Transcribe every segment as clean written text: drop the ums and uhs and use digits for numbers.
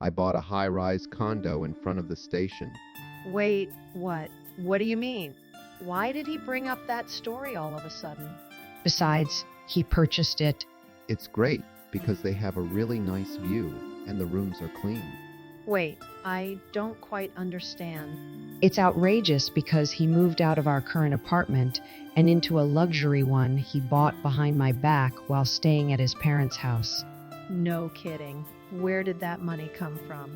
I bought a high-rise condo in front of the station. Wait, what? What do you mean? Why did he bring up that story all of a sudden? Besides, he purchased it. It's great because they have a really nice view and the rooms are clean. Wait, I don't quite understand. It's outrageous because he moved out of our current apartment and into a luxury one he bought behind my back while staying at his parents' house. No kidding. Where did that money come from?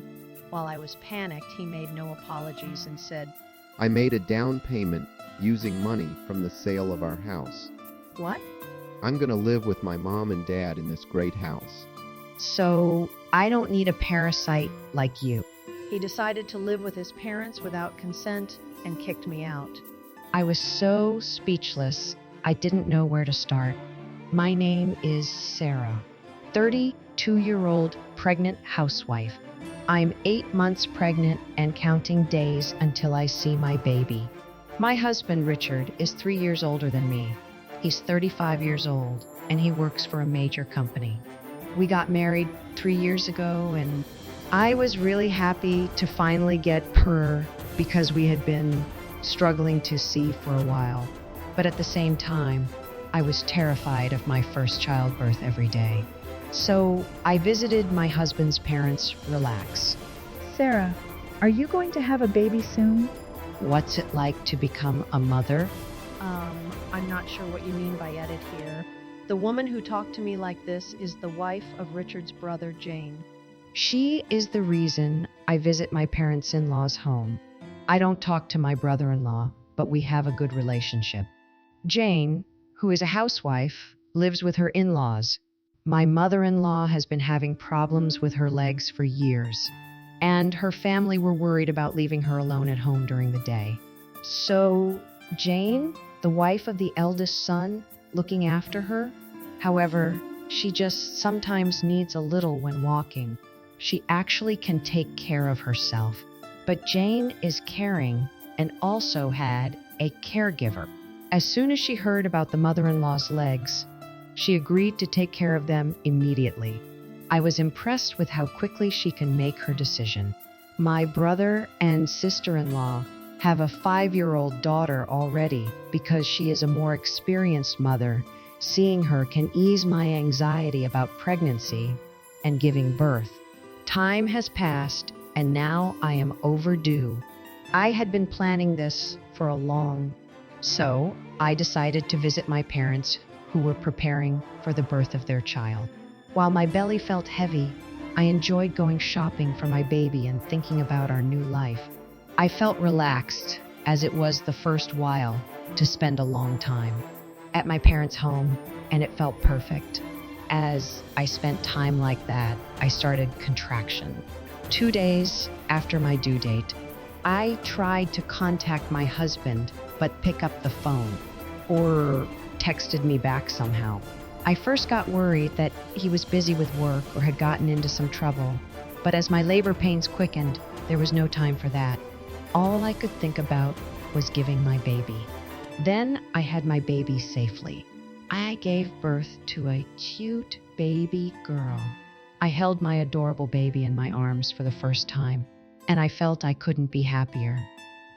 While I was panicked, he made no apologies and said, I made a down payment using money from the sale of our house. "What?" I'm gonna live with my mom and dad in this great house. So I don't need a parasite like you. He decided to live with his parents without consent and kicked me out. I was so speechless, I didn't know where to start. My name is Sarah, 32-year-old pregnant housewife. I'm 8 months pregnant and counting days until I see my baby. My husband, Richard, is 3 years older than me. He's 35 years old and he works for a major company. We got married 3 years ago and I was really happy to finally get her because we had been struggling to see for a while. But at the same time, I was terrified of my first childbirth every day. So I visited my husband's parents, relax. Sarah, are you going to have a baby soon? What's it like to become a mother? I'm not sure what you mean by edit here. The woman who talked to me like this is the wife of Richard's brother, Jane. She is the reason I visit my parents-in-law's home. I don't talk to my brother-in-law, but we have a good relationship. Jane, who is a housewife, lives with her in-laws. My mother-in-law has been having problems with her legs for years, and her family were worried about leaving her alone at home during the day. So, Jane, the wife of the eldest son, looking after her? However, she just sometimes needs a little when walking. She actually can take care of herself. But Jane is caring and also had a caregiver. As soon as she heard about the mother-in-law's legs, she agreed to take care of them immediately. I was impressed with how quickly she can make her decision. My brother and sister-in-law have a 5-year-old daughter already because she is a more experienced mother. Seeing her can ease my anxiety about pregnancy and giving birth. Time has passed and now I am overdue. I had been planning this for a long, so I decided to visit my parents who were preparing for the birth of their child. While my belly felt heavy, I enjoyed going shopping for my baby and thinking about our new life. I felt relaxed, as it was the first while to spend a long time at my parents' home, and it felt perfect. As I spent time like that, I started contraction. 2 days after my due date, I tried to contact my husband, but pick up the phone, or texted me back somehow. I first got worried that he was busy with work or had gotten into some trouble, but as my labor pains quickened, there was no time for that. All I could think about was giving my baby. Then I had my baby safely. I gave birth to a cute baby girl. I held my adorable baby in my arms for the first time, and I felt I couldn't be happier.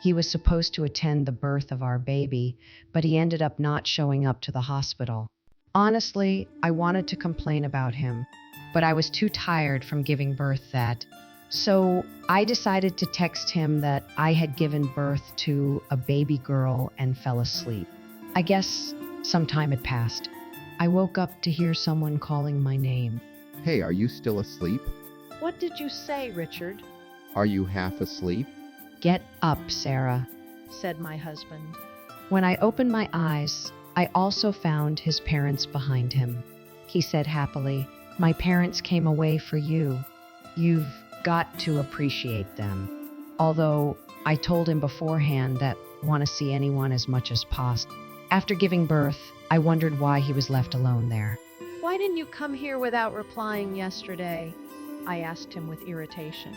He was supposed to attend the birth of our baby, but he ended up not showing up to the hospital. Honestly, I wanted to complain about him, but I was too tired from giving birth so I decided to text him that I had given birth to a baby girl and fell asleep. I guess some time had passed. I woke up to hear someone calling my name. Hey, are you still asleep? What did you say, Richard? Are you half asleep? Get up, Sarah, Said my husband. When I opened my eyes, I also found his parents behind him. He said happily, "My parents came away for you. You've got to appreciate them." Although I told him beforehand that I want to see anyone as much as possible. After giving birth, I wondered why he was left alone there. Why didn't you come here without replying yesterday? I asked him with irritation.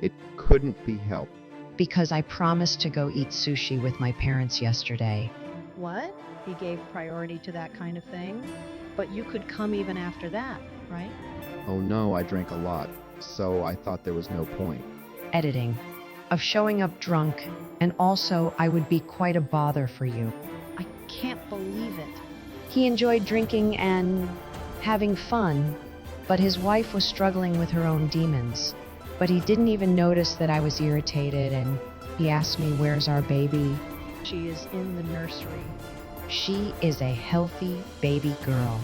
It couldn't be helped. Because I promised to go eat sushi with my parents yesterday. What? He gave priority to that kind of thing? But you could come even after that, right? Oh no, I drank a lot. so I thought there was no point. Editing. Of showing up drunk, and also I would be quite a bother for you. I can't believe it. He enjoyed drinking and having fun, but his wife was struggling with her own demons. But he didn't even notice that I was irritated, and he asked me, "Where's our baby?" She is in the nursery. She is a healthy baby girl.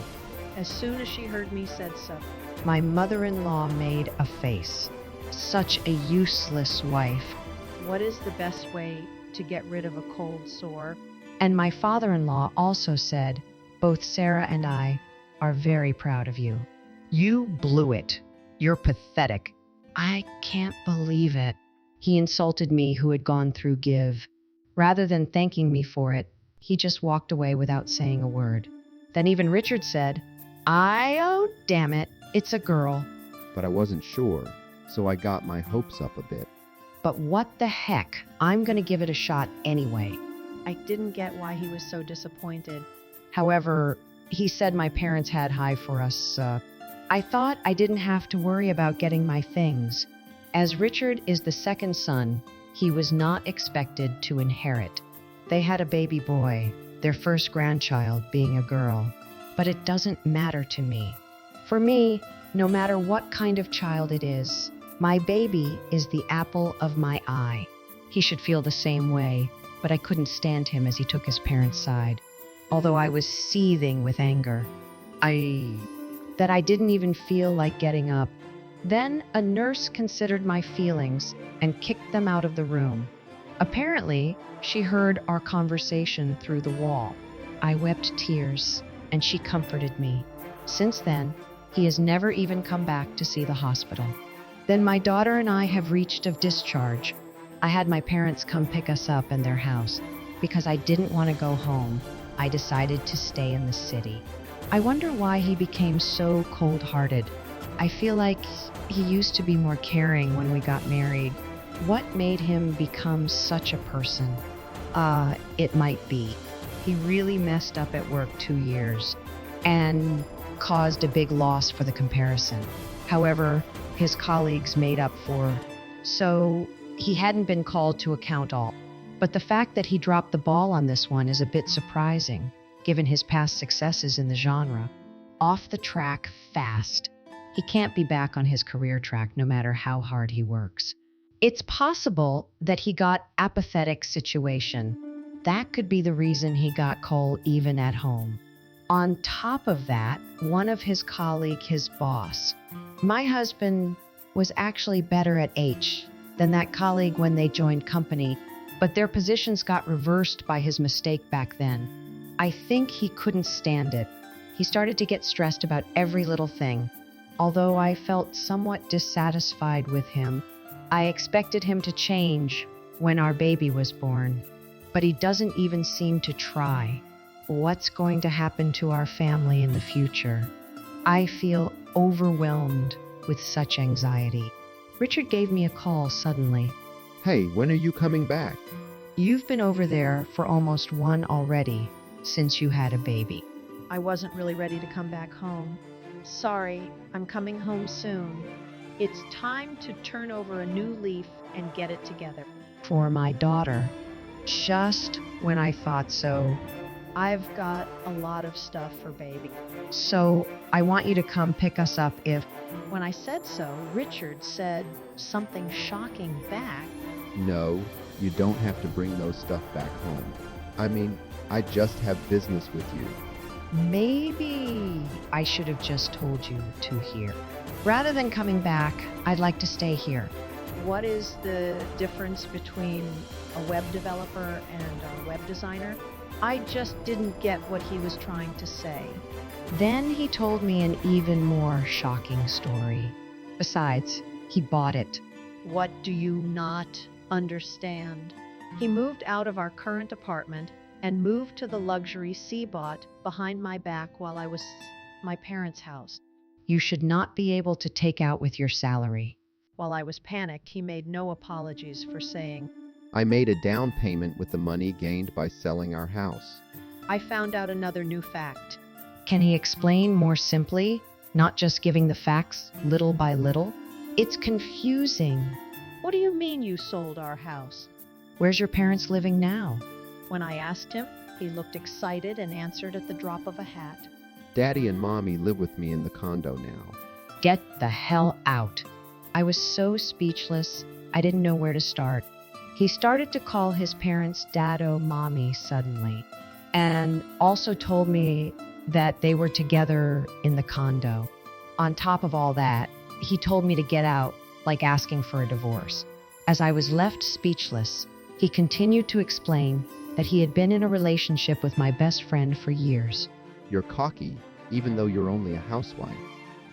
As soon as she heard me said so, My mother-in-law made a face. Such a useless wife. what is the best way to get rid of a cold sore? And my father-in-law also said, "Both Sarah and I are very proud of you. You blew it. You're pathetic." I can't believe it. He insulted me who had gone through give. Rather than thanking me for it, he just walked away without saying a word. Then even Richard said, "Oh, damn it, it's a girl." But I wasn't sure, so I got my hopes up a bit. But what the heck? I'm going to give it a shot anyway. I didn't get why he was so disappointed. However, he said my parents had high for us. I thought I didn't have to worry about getting my things. As Richard is the second son, he was not expected to inherit. They had a baby boy, their first grandchild being a girl. But it doesn't matter to me. For me, no matter what kind of child it is, my baby is the apple of my eye. He should feel the same way, but I couldn't stand him as he took his parents' side. Although I was seething with anger. That I didn't even feel like getting up. Then a nurse considered my feelings and kicked them out of the room. Apparently, she heard our conversation through the wall. I wept tears, and she comforted me. Since then, he has never even come back to see the hospital. Then my daughter and I have reached of discharge. I had my parents come pick us up in their house. Because I didn't want to go home, I decided to stay in the city. I wonder why he became so cold-hearted. I feel like he used to be more caring when we got married. What made him become such a person? It might be. He really messed up at work 2 years and caused a big loss for the comparison. However, his colleagues made up for, so he hadn't been called to account all. But the fact that he dropped the ball on this one is a bit surprising, given his past successes in the genre. Off the track fast. He can't be back on his career track no matter how hard he works. It's possible that he got apathetic situation. That could be the reason he got coal even at home. On top of that, one of his colleague, his boss. My husband was actually better at H than that colleague when they joined company, but their positions got reversed by his mistake back then. I think he couldn't stand it. He started to get stressed about every little thing. Although I felt somewhat dissatisfied with him, I expected him to change when our baby was born. But he doesn't even seem to try. What's going to happen to our family in the future? I feel overwhelmed with such anxiety. Richard gave me a call suddenly. Hey, when are you coming back? You've been over there for almost one already, since you had a baby. I wasn't really ready to come back home. Sorry, I'm coming home soon. It's time to turn over a new leaf and get it together. For my daughter. Just when I thought so. I've got a lot of stuff for baby. So I want you to come pick us up if... When I said so, Richard said something shocking back. No, you don't have to bring those stuff back home. I mean, I just have business with you. Maybe I should have just told you to here. Rather than coming back, I'd like to stay here. What is the difference between a web developer and a web designer? I just didn't get what he was trying to say. Then he told me an even more shocking story. Besides, he bought it. What do you not understand? He moved out of our current apartment and moved to the luxury C-bot behind my back while I was my parents' house. You should not be able to take out with your salary. While I was panicked, he made no apologies for saying, I made a down payment with the money gained by selling our house. I found out another new fact. Can he explain more simply, not just giving the facts little by little? It's confusing. What do you mean you sold our house? Where's your parents living now? When I asked him, he looked excited and answered at the drop of a hat. Daddy and Mommy live with me in the condo now. Get the hell out. I was so speechless, I didn't know where to start. He started to call his parents Daddo, Mommy suddenly, and also told me that they were together in the condo. On top of all that, he told me to get out, like asking for a divorce. As I was left speechless, he continued to explain that he had been in a relationship with my best friend for years. You're cocky, even though you're only a housewife.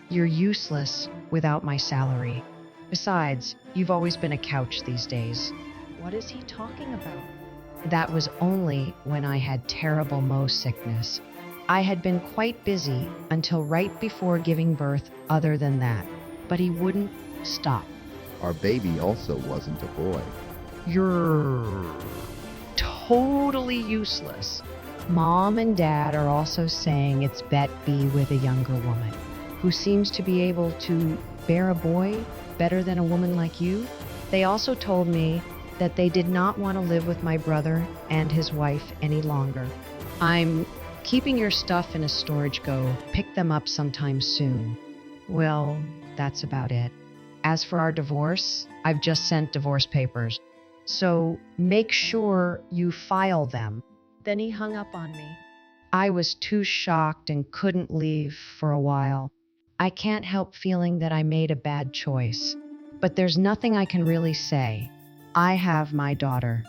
You're useless without my salary. Besides, you've always been a couch these days. What is he talking about? That was only when I had terrible Mo sickness. I had been quite busy until right before giving birth other than that, but he wouldn't stop. Our baby also wasn't a boy. You're totally useless. Mom and Dad are also saying it's Bet B with a younger woman who seems to be able to bear a boy better than a woman like you. They also told me that they did not want to live with my brother and his wife any longer. I'm keeping your stuff in a storage go. Pick them up sometime soon. Well, that's about it. As for our divorce, I've just sent divorce papers. So make sure you file them. Then he hung up on me. I was too shocked and couldn't leave for a while. I can't help feeling that I made a bad choice. But there's nothing I can really say. I have my daughter.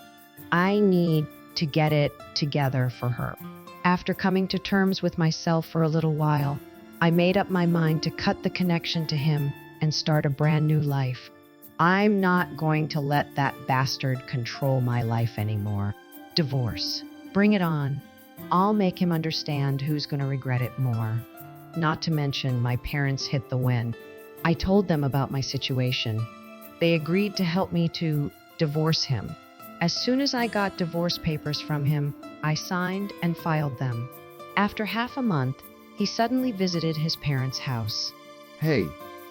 I need to get it together for her. After coming to terms with myself for a little while, I made up my mind to cut the connection to him and start a brand new life. I'm not going to let that bastard control my life anymore. Divorce. Bring it on. I'll make him understand who's going to regret it more. Not to mention, my parents hit the win. I told them about my situation. They agreed to help me to divorce him. As soon as I got divorce papers from him, I signed and filed them. After half a month, he suddenly visited his parents' house. Hey,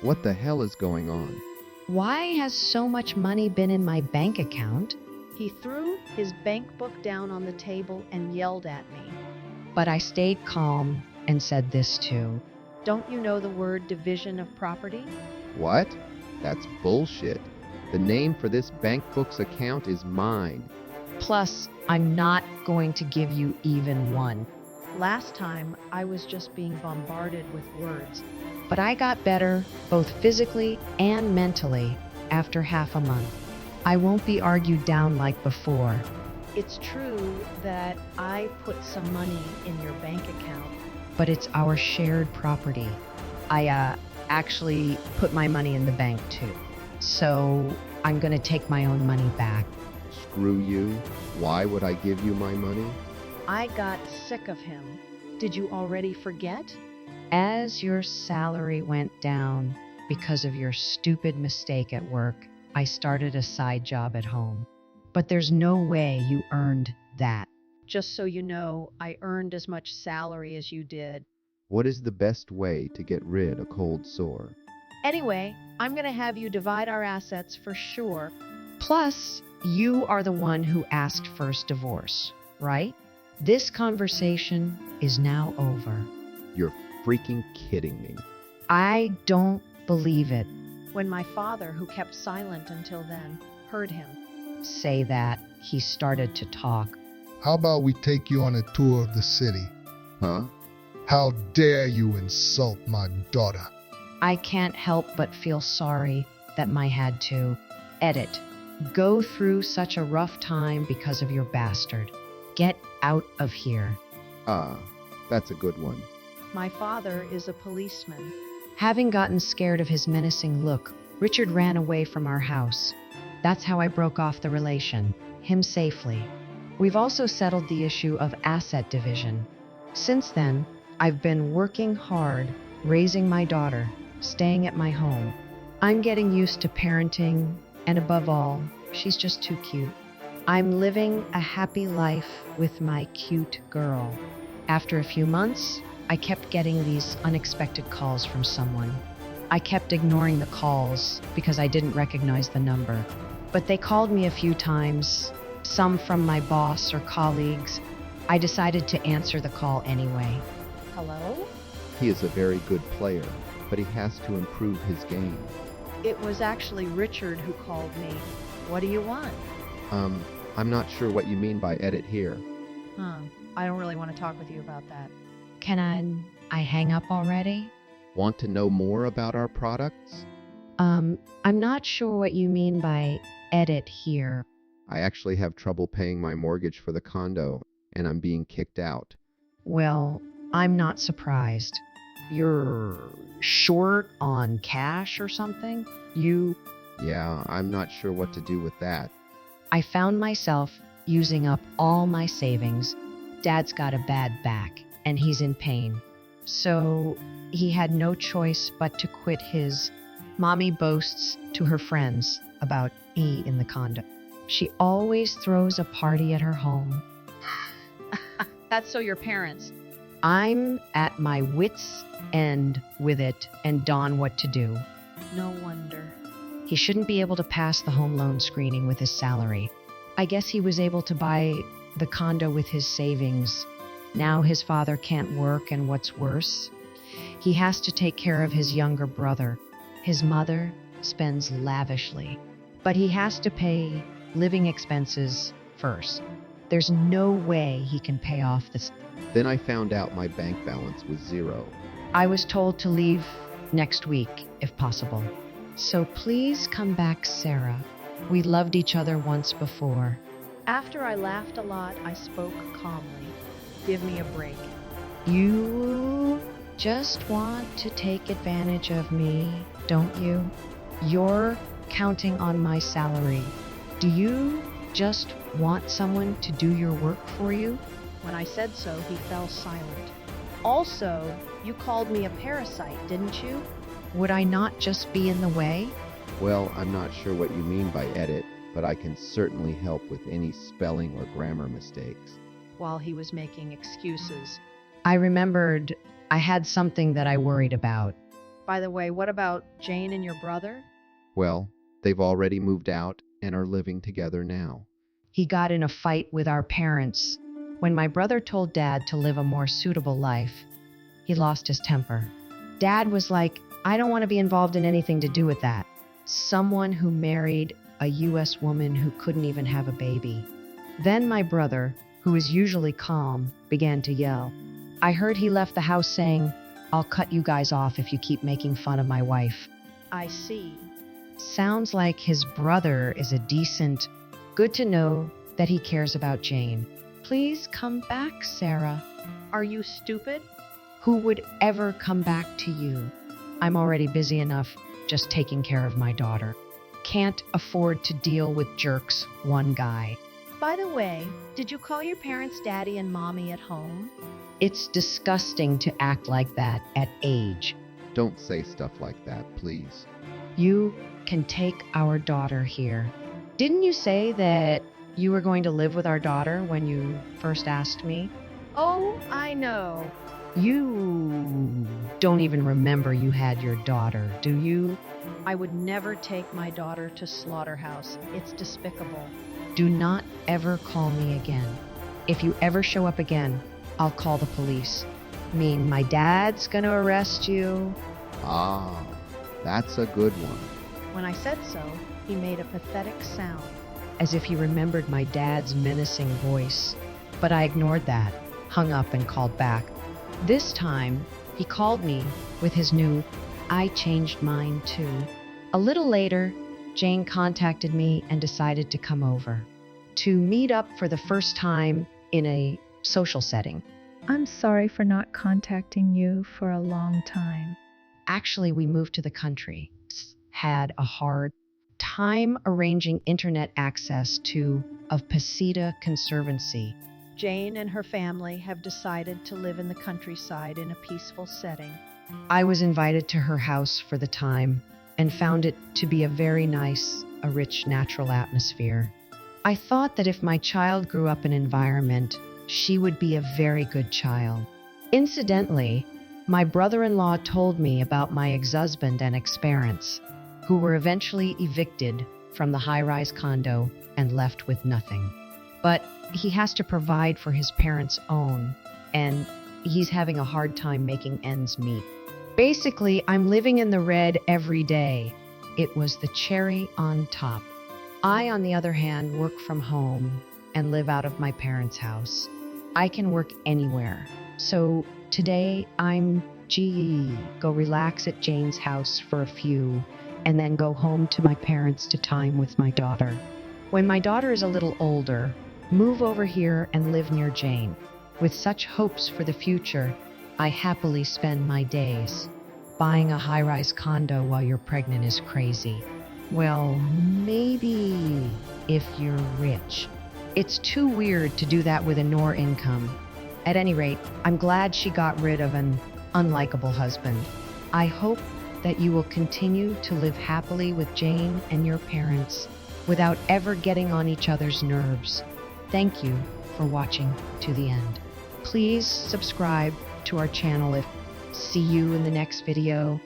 what the hell is going on? Why has so much money been in my bank account? He threw his bank book down on the table and yelled at me. But I stayed calm and said this too. Don't you know the word division of property? What? That's bullshit. The name for this bank book's account is mine. Plus, I'm not going to give you even one. Last time, I was just being bombarded with words. But I got better, both physically and mentally, after half a month. I won't be argued down like before. It's true that I put some money in your bank account. But it's our shared property. I actually put my money in the bank too. So I'm gonna take my own money back. Screw you. Why would I give you my money? I got sick of him. Did you already forget? As your salary went down because of your stupid mistake at work, I started a side job at home. But there's no way you earned that. Just so you know, I earned as much salary as you did. What is the best way to get rid of a cold sore? Anyway, I'm going to have you divide our assets for sure. Plus, you are the one who asked first divorce, right? This conversation is now over. You're freaking kidding me. I don't believe it. When my father, who kept silent until then, heard him. Say that, he started to talk. How about we take you on a tour of the city? Huh? How dare you insult my daughter? I can't help but feel sorry that I had to. Edit. Go through such a rough time because of your bastard. Get out of here. Ah, that's a good one. My father is a policeman. Having gotten scared of his menacing look, Richard ran away from our house. That's how I broke off the relation, him safely. We've also settled the issue of asset division. Since then, I've been working hard, raising my daughter, staying at my home. I'm getting used to parenting, and above all, she's just too cute. I'm living a happy life with my cute girl. After a few months, I kept getting these unexpected calls from someone. I kept ignoring the calls because I didn't recognize the number. But they called me a few times, some from my boss or colleagues. I decided to answer the call anyway. Hello? He is a very good player, but he has to improve his game. It was actually Richard who called me. What do you want? I'm not sure what you mean by edit here. I don't really want to talk with you about that. Can I hang up already? Want to know more about our products? I'm not sure what you mean by edit here. I actually have trouble paying my mortgage for the condo, and I'm being kicked out. Well, I'm not surprised. You're short on cash or something? Yeah, I'm not sure what to do with that. I found myself using up all my savings. Dad's got a bad back, and he's in pain. So he had no choice but to quit his mommy boasts to her friends about me in the condo. She always throws a party at her home. That's so your parents. I'm at my wits' end with it and Don what to do. No wonder. He shouldn't be able to pass the home loan screening with his salary. I guess he was able to buy the condo with his savings. Now his father can't work, and what's worse, he has to take care of his younger brother. His mother spends lavishly, but he has to pay living expenses first. There's no way he can pay off this. Then I found out my bank balance was zero. I was told to leave next week, if possible. So please come back, Sarah. We loved each other once before. After I laughed a lot, I spoke calmly. Give me a break. You just want to take advantage of me, don't you? You're counting on my salary. Do you just want someone to do your work for you? When I said so, he fell silent. Also, you called me a parasite, didn't you? Would I not just be in the way? Well, I'm not sure what you mean by edit, but I can certainly help with any spelling or grammar mistakes. While he was making excuses. I remembered I had something that I worried about. By the way, what about Jane and your brother? Well, they've already moved out and are living together now. He got in a fight with our parents. When my brother told Dad to live a more suitable life, he lost his temper. Dad was like, I don't want to be involved in anything to do with that. Someone who married a U.S. woman who couldn't even have a baby. Then my brother, who is usually calm, began to yell. I heard he left the house saying, I'll cut you guys off if you keep making fun of my wife. I see. Sounds like his brother is a decent. Good to know that he cares about Jane. Please come back, Sarah. Are you stupid? Who would ever come back to you? I'm already busy enough just taking care of my daughter. Can't afford to deal with jerks, one guy. By the way, did you call your parents daddy and mommy at home? It's disgusting to act like that at age. Don't say stuff like that, please. You can take our daughter here. Didn't you say that you were going to live with our daughter when you first asked me? Oh, I know. You don't even remember you had your daughter, do you? I would never take my daughter to slaughterhouse. It's despicable. Do not ever call me again. If you ever show up again, I'll call the police. Mean my dad's gonna arrest you? Ah, that's a good one. When I said so, he made a pathetic sound. As if he remembered my dad's menacing voice. But I ignored that, hung up and called back. This time, he called me with his new, I changed mine too. A little later, Jane contacted me and decided to come over. To meet up for the first time in a social setting. I'm sorry for not contacting you for a long time. Actually, we moved to the country. Had a hard time arranging internet access to a Pasita Conservancy. Jane and her family have decided to live in the countryside in a peaceful setting. I was invited to her house for the time and found it to be a very nice, a rich natural atmosphere. I thought that if my child grew up in an environment, she would be a very good child. Incidentally, My brother-in-law told me about my ex-husband and ex-parents, who were eventually evicted from the high-rise condo and left with nothing. But he has to provide for his parents' own, and he's having a hard time making ends meet. Basically, I'm living in the red every day. It was the cherry on top. I, on the other hand, work from home and live out of my parents' house. I can work anywhere. So today I'm go relax at Jane's house for a few and then go home to my parents to time with my daughter. When my daughter is a little older, move over here and live near Jane. With such hopes for the future, I happily spend my days. Buying a high-rise condo while you're pregnant is crazy. Well, maybe if you're rich. It's too weird to do that with a NOR income. At any rate, I'm glad she got rid of an unlikable husband. I hope that you will continue to live happily with Jane and your parents without ever getting on each other's nerves. Thank you for watching to the end. Please subscribe to our channel. See you in the next video.